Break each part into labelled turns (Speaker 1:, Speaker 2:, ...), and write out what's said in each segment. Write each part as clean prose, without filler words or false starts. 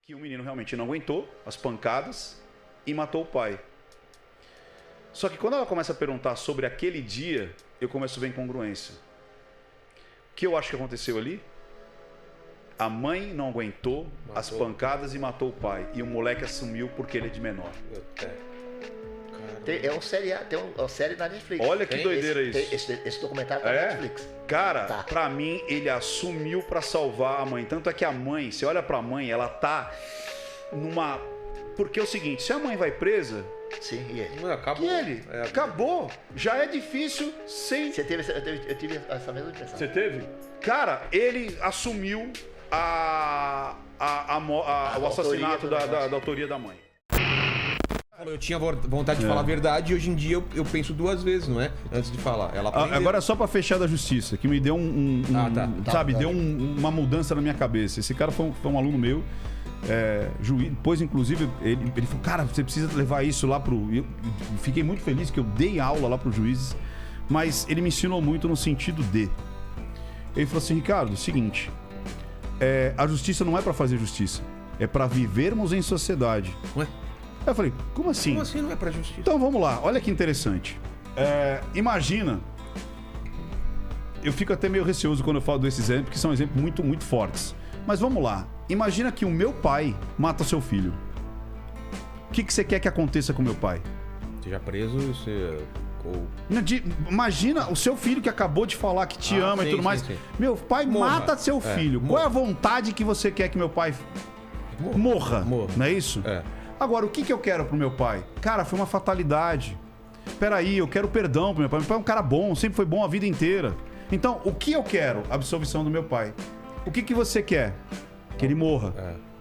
Speaker 1: que o menino realmente não aguentou as pancadas e matou o pai. Só que quando ela começa a perguntar sobre aquele dia, eu começo a ver incongruência. O que eu acho que aconteceu ali? A mãe não aguentou as pancadas e matou o pai. E o moleque assumiu porque ele é de menor.
Speaker 2: Tem uma série na Netflix.
Speaker 1: Olha que doideira isso.
Speaker 2: Esse documentário tá na Netflix.
Speaker 1: Cara, pra mim, ele assumiu pra salvar a mãe. Tanto é que a mãe, você olha pra mãe, ela tá numa... Porque é o seguinte, se a mãe vai presa...
Speaker 2: Sim, e ele?
Speaker 3: Acabou.
Speaker 1: E ele? Acabou. Já é difícil sem...
Speaker 2: Eu tive essa mesma impressão.
Speaker 1: Você teve? Cara, ele assumiu o assassinato da autoria da mãe.
Speaker 3: Eu tinha vontade de falar a verdade e hoje em dia eu penso duas vezes, não é? Antes de falar. Ela
Speaker 1: agora só pra fechar da justiça, que me deu deu uma mudança na minha cabeça. Esse cara foi um aluno meu, juiz, depois inclusive ele falou, cara, você precisa levar isso lá pro... Eu fiquei muito feliz que eu dei aula lá pros juízes, mas ele me ensinou muito no sentido de... Ele falou assim, Ricardo, é o seguinte, a justiça não é pra fazer justiça, é pra vivermos em sociedade.
Speaker 3: Ué?
Speaker 1: Aí eu falei, como assim?
Speaker 3: Como assim não é pra justiça?
Speaker 1: Então vamos lá, olha que interessante. Imagina, eu fico até meio receoso quando eu falo desses exemplos, porque são exemplos muito, muito fortes. Mas vamos lá, imagina que o meu pai mata seu filho. O que você quer que aconteça com o meu pai?
Speaker 3: Seja preso e você...
Speaker 1: Imagina o seu filho que acabou de falar que te ama e tudo mais. Sim. Meu pai mata seu filho. Qual é a vontade que você quer que meu pai morra? Não é isso? Agora, o que eu quero pro meu pai? Cara, foi uma fatalidade. Peraí, eu quero perdão pro meu pai. Meu pai é um cara bom, sempre foi bom a vida inteira. Então, o que eu quero? Absolvição do meu pai. O que você quer? Que ele morra.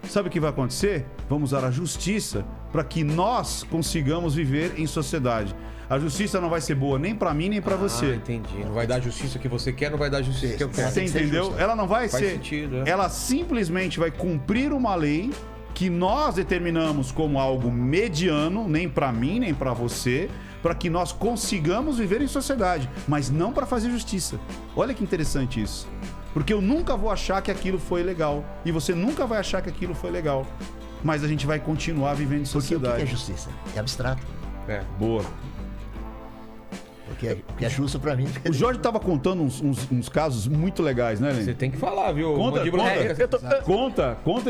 Speaker 1: Sabe o que vai acontecer? Vamos usar a justiça para que nós consigamos viver em sociedade. A justiça não vai ser boa nem pra mim, nem pra você.
Speaker 3: Entendi. Não vai dar a justiça que você quer, não vai dar a justiça que eu quero.
Speaker 1: Você entendeu? Ela não vai ser...
Speaker 3: sentido,
Speaker 1: Ela simplesmente vai cumprir uma lei que nós determinamos como algo mediano, nem pra mim, nem pra você, para que nós consigamos viver em sociedade, mas não para fazer justiça. Olha que interessante isso. Porque eu nunca vou achar que aquilo foi legal. E você nunca vai achar que aquilo foi legal. Mas a gente vai continuar vivendo em sociedade.
Speaker 2: Porque o que é justiça? É abstrato.
Speaker 1: Boa.
Speaker 2: Porque é justo pra mim.
Speaker 1: O Jorge tava contando uns casos muito legais, né, Lênin?
Speaker 3: Você tem que falar, viu?
Speaker 1: Conta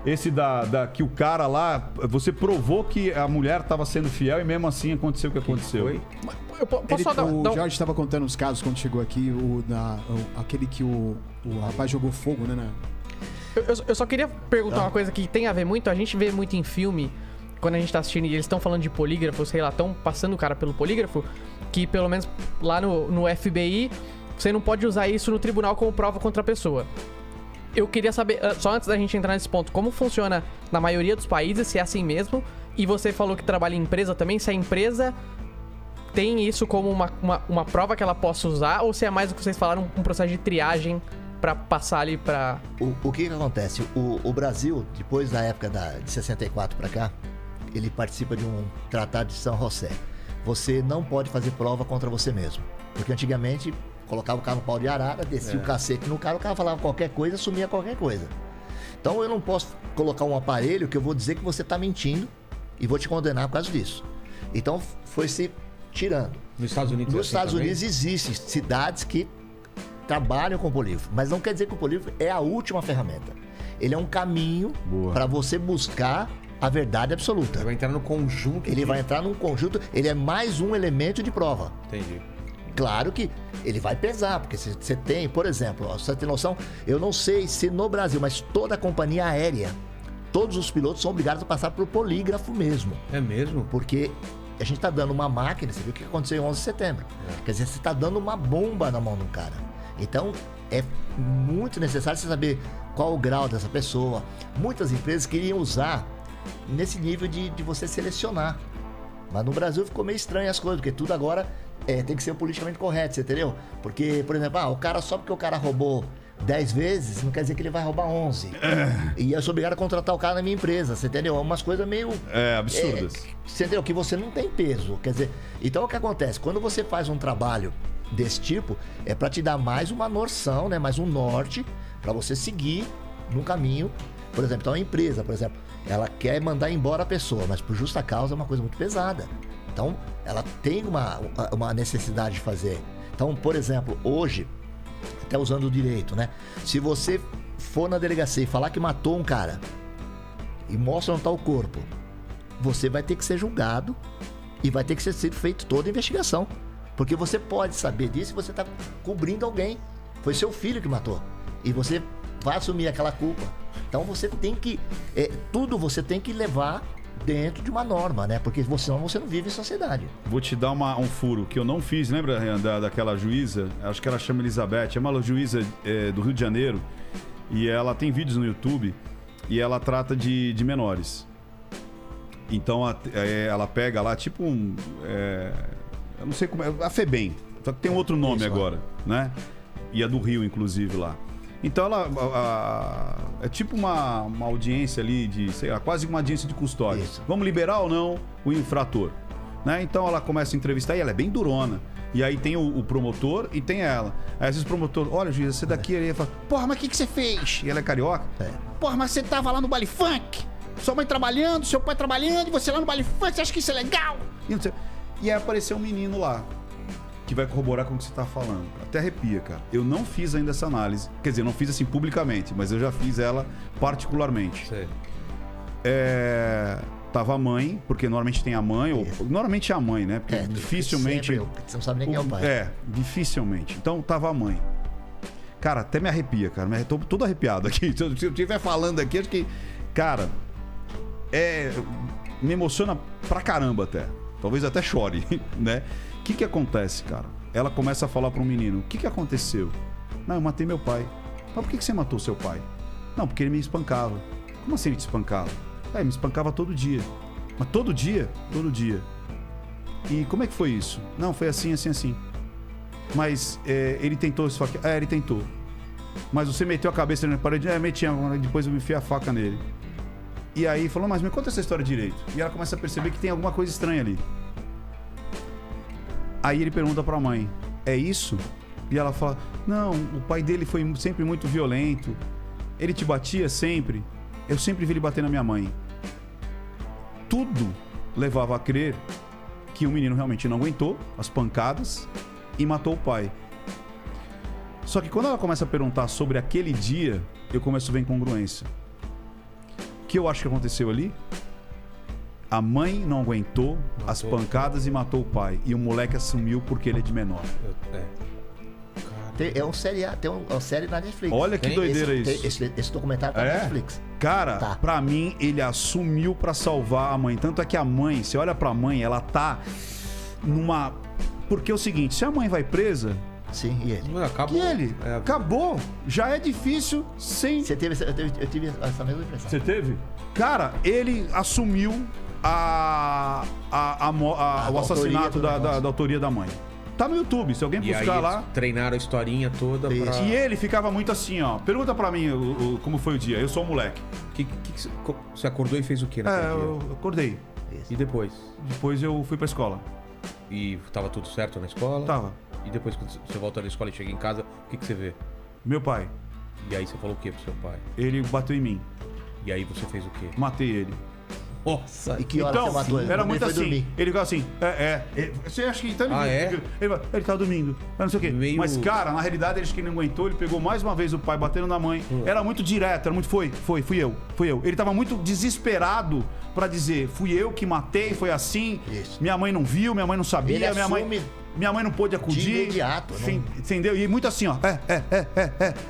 Speaker 1: esse da que o cara lá, você provou que a mulher tava sendo fiel e mesmo assim aconteceu o que aconteceu.
Speaker 4: Foi? O Jorge estava contando os casos quando chegou aqui, aquele que o rapaz jogou fogo, né?
Speaker 5: Eu só queria perguntar uma coisa que tem a ver muito, a gente vê muito em filme, quando a gente tá assistindo e eles estão falando de polígrafo, sei lá, estão passando o cara pelo polígrafo, que pelo menos lá no FBI, você não pode usar isso no tribunal como prova contra a pessoa. Eu queria saber, só antes da gente entrar nesse ponto, como funciona na maioria dos países, se é assim mesmo, e você falou que trabalha em empresa também, se a empresa tem isso como uma prova que ela possa usar, ou se é mais o que vocês falaram, um processo de triagem pra passar ali pra...
Speaker 2: O que acontece? O Brasil, depois da época de 64 pra cá, ele participa de um tratado de São José. Você não pode fazer prova contra você mesmo. Porque antigamente, colocava o carro no pau de arara, descia o cacete no cara, o cara falava qualquer coisa, assumia qualquer coisa. Então eu não posso colocar um aparelho que eu vou dizer que você tá mentindo e vou te condenar por causa disso. Então foi se tirando.
Speaker 3: Nos Estados Unidos
Speaker 2: Nos Estados Unidos existem cidades que trabalham com polígrafo, mas não quer dizer que o polígrafo é a última ferramenta. Ele é um caminho para você buscar a verdade absoluta.
Speaker 3: Ele vai entrar no conjunto.
Speaker 2: Ele vai entrar num conjunto, ele é mais um elemento de prova.
Speaker 3: Entendi.
Speaker 2: Claro que ele vai pesar, porque você tem, por exemplo, você tem noção, eu não sei se no Brasil, mas toda a companhia aérea, todos os pilotos são obrigados a passar por polígrafo mesmo.
Speaker 3: É mesmo?
Speaker 2: Porque a gente tá dando uma máquina, você viu o que aconteceu em 11 de setembro. Quer dizer, você tá dando uma bomba na mão de um cara. Então, é muito necessário você saber qual o grau dessa pessoa. Muitas empresas queriam usar nesse nível de você selecionar. Mas no Brasil ficou meio estranho as coisas, porque tudo agora tem que ser politicamente correto, você entendeu? Porque, por exemplo, o cara, só porque o cara roubou 10 vezes, não quer dizer que ele vai roubar 11. E eu sou obrigado a contratar o cara na minha empresa, você entendeu? Umas coisas meio...
Speaker 1: absurdas.
Speaker 2: Você entendeu? Que você não tem peso. Quer dizer, então o que acontece? Quando você faz um trabalho desse tipo, é para te dar mais uma noção, né? Mais um norte, para você seguir num caminho Por exemplo, então a empresa, por exemplo, ela quer mandar embora a pessoa, mas por justa causa é uma coisa muito pesada. Então, ela tem uma necessidade de fazer. Então, por exemplo, hoje, até usando o direito, né? Se você for na delegacia e falar que matou um cara e mostra onde está o corpo, você vai ter que ser julgado e vai ter que ser feito toda a investigação. Porque você pode saber disso e você está cobrindo alguém. Foi seu filho que matou. E você vai assumir aquela culpa. Então você tem que... tudo você tem que levar dentro de uma norma, né? Porque senão você não vive em sociedade.
Speaker 1: Vou te dar um furo que eu não fiz. Lembra, Rian, daquela juíza? Acho que ela chama Elizabeth. É uma juíza do Rio de Janeiro. E ela tem vídeos no YouTube. E ela trata de menores. Então ela pega lá tipo eu não sei como é. A FEBEM. Só que tem outro nome agora, né? E é do Rio, inclusive, lá. Então ela é tipo uma audiência ali de, sei lá, quase uma audiência de custódia. Isso. Vamos liberar ou não o infrator? Né? Então ela começa a entrevistar e ela é bem durona. E aí tem o promotor e tem ela. Aí às vezes o promotor, olha, juiz, você daqui, ele fala, porra, mas o que você fez? E ela é carioca. Porra, mas você tava lá no baile funk, sua mãe trabalhando, seu pai trabalhando, e você lá no baile funk, você acha que isso é legal? E aí apareceu um menino lá, que vai corroborar com o que você tá falando. Até arrepia, cara. Eu não fiz ainda essa análise. Quer dizer, não fiz assim publicamente, mas eu já fiz ela particularmente.
Speaker 3: Sei.
Speaker 1: Tava a mãe, porque normalmente tem a mãe, ou normalmente é a mãe, né? Porque dificilmente...
Speaker 2: Você não sabe nem quem é o pai.
Speaker 1: Dificilmente. Então tava a mãe. Cara, até me arrepia, cara. Tô todo arrepiado aqui. Se eu estiver falando aqui, acho que... Cara, me emociona pra caramba até. Talvez até chore, né? O que acontece, cara? Ela começa a falar para um menino, o que aconteceu? Não, eu matei meu pai. Mas por que você matou seu pai? Não, porque ele me espancava. Como assim ele te espancava? Ele me espancava todo dia. Mas todo dia? Todo dia. E como é que foi isso? Não, foi assim, assim, assim. Mas ele tentou esfaquear? Ele tentou. Mas você meteu a cabeça na parede? Meti, depois eu enfiei a faca nele. E aí falou, mas me conta essa história direito. E ela começa a perceber que tem alguma coisa estranha ali. Aí ele pergunta pra mãe, é isso? E ela fala, não, o pai dele foi sempre muito violento. Ele te batia sempre. Eu sempre vi ele bater na minha mãe. Tudo levava a crer que o menino realmente não aguentou as pancadas e matou o pai. Só que quando ela começa a perguntar sobre aquele dia, eu começo a ver incongruência. O que eu acho que aconteceu ali? A mãe não aguentou as pancadas e matou o pai. E o moleque assumiu porque ele é de menor.
Speaker 2: Tem uma série na Netflix.
Speaker 1: Olha que doideira isso.
Speaker 2: Esse documentário tá na Netflix.
Speaker 1: Cara, pra mim, ele assumiu pra salvar a mãe. Tanto é que a mãe, você olha pra mãe, ela tá numa... Porque é o seguinte, se a mãe vai presa...
Speaker 2: Sim, e ele?
Speaker 3: Acabou.
Speaker 1: E ele? Acabou. Já é difícil sem...
Speaker 2: Eu tive essa mesma impressão.
Speaker 1: Você teve? Cara, ele assumiu o assassinato da autoria da mãe. Tá no YouTube, se alguém buscar lá.
Speaker 3: Treinaram a historinha toda pra...
Speaker 1: E ele ficava muito assim, ó. Pergunta pra mim como foi o dia. Eu sou um moleque.
Speaker 3: Você acordou e fez o quê naquele dia?
Speaker 1: Eu acordei.
Speaker 3: E depois?
Speaker 1: Depois eu fui pra escola.
Speaker 3: E tava tudo certo na escola?
Speaker 1: Tava.
Speaker 3: E depois, quando você volta da escola e chega em casa, o que você vê?
Speaker 1: Meu pai.
Speaker 3: E aí você falou o quê pro seu pai?
Speaker 1: Ele bateu em mim.
Speaker 3: E aí você fez o quê?
Speaker 1: Matei ele.
Speaker 3: Nossa!
Speaker 2: E que hora você matou ele?
Speaker 1: Era muito assim. Dormir. Ele ficava assim, Você acha que... Então ele tava dormindo. Não sei o quê. Mas, cara, na realidade, ele que não aguentou, ele pegou mais uma vez o pai batendo na mãe. Era muito direto, era muito... Fui eu. Ele tava muito desesperado pra dizer, fui eu que matei, foi assim. Isso. Minha mãe não viu, minha mãe não sabia, minha mãe não pôde acudir.
Speaker 2: De imediato.
Speaker 1: Entendeu? E muito assim, ó.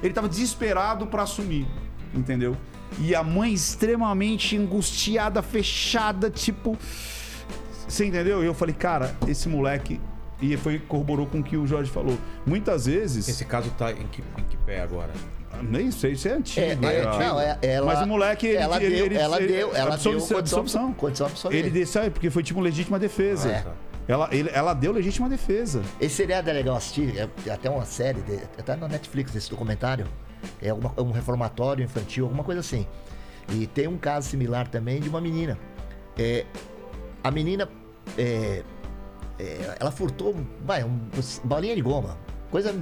Speaker 1: Ele tava desesperado pra assumir. Entendeu? E a mãe extremamente angustiada, fechada, tipo... Você entendeu? E eu falei, cara, esse moleque... E corroborou com o que o Jorge falou. Muitas vezes...
Speaker 3: Esse caso tá em que pé agora?
Speaker 1: Nem sei, isso é antigo.
Speaker 2: Mas
Speaker 1: o moleque...
Speaker 2: Ela deu
Speaker 1: absolvição.
Speaker 2: Condição absoluta.
Speaker 1: Ele deu, porque foi tipo legítima defesa. Ela deu legítima defesa.
Speaker 2: Esse seriado é legal assistir. É até uma série, até na Netflix, esse documentário. É um reformatório infantil, alguma coisa assim. E tem um caso similar também de uma menina. A menina, ela furtou uma bolinha de goma, coisa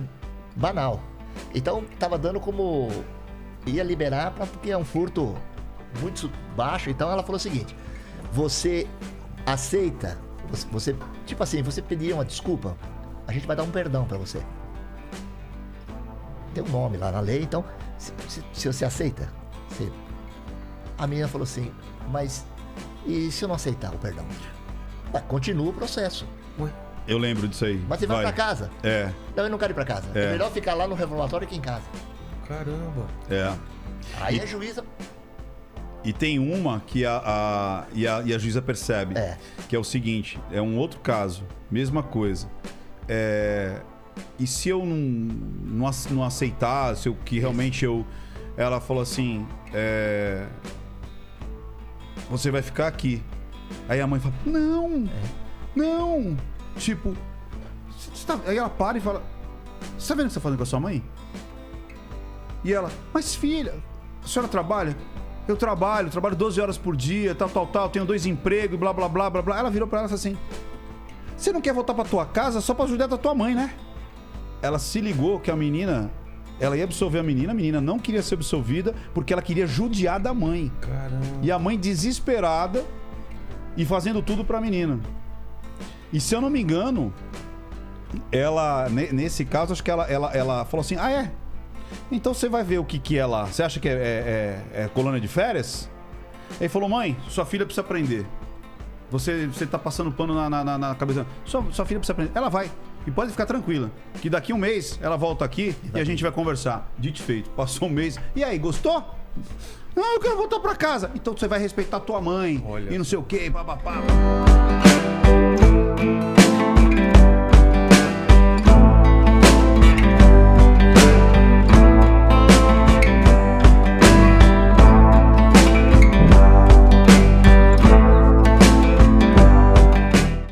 Speaker 2: banal. Então tava dando como ia liberar porque é um furto muito baixo. Então ela falou o seguinte: você aceita, você tipo assim, você pedir uma desculpa, a gente vai dar um perdão pra você. Tem um nome lá na lei, então se você aceita, a menina falou assim, mas e se eu não aceitar o perdão? Continua o processo.
Speaker 3: Ué?
Speaker 1: Eu lembro disso aí.
Speaker 2: Mas você vai pra casa?
Speaker 1: É.
Speaker 2: Não, eu não quero ir pra casa. É melhor ficar lá no reformatório que em casa.
Speaker 3: Caramba.
Speaker 1: É.
Speaker 2: Aí a juíza...
Speaker 1: E tem uma que a juíza percebe, que é o seguinte, é um outro caso, mesma coisa. E se eu não aceitar, se eu, que realmente eu... Ela falou assim, você vai ficar aqui. Aí a mãe fala, não. Tipo, aí ela para e fala, você tá vendo o que você tá fazendo com a sua mãe? E ela, mas filha, a senhora trabalha? Eu trabalho 12 horas por dia, tal, tenho 2 empregos, blá, blá, blá, blá, blá. Ela virou pra ela e falou assim, você não quer voltar pra tua casa só pra ajudar da tua mãe, né? Ela se ligou que a menina, ela ia absolver a menina não queria ser absolvida porque ela queria judiar da mãe.
Speaker 3: Caramba.
Speaker 1: E a mãe desesperada e fazendo tudo pra menina. E se eu não me engano, ela, nesse caso, acho que ela falou assim, então você vai ver o que é lá. Você acha que é colônia de férias? Ele falou, mãe, sua filha precisa aprender. Você tá passando pano na cabeça. Sua filha precisa aprender. Ela vai. E pode ficar tranquila, que daqui um mês ela volta aqui e a gente vai conversar. Dito e feito. Passou um mês. E aí, gostou? Não, eu quero voltar pra casa. Então você vai respeitar tua mãe. Olha. E não sei o quê, papapá.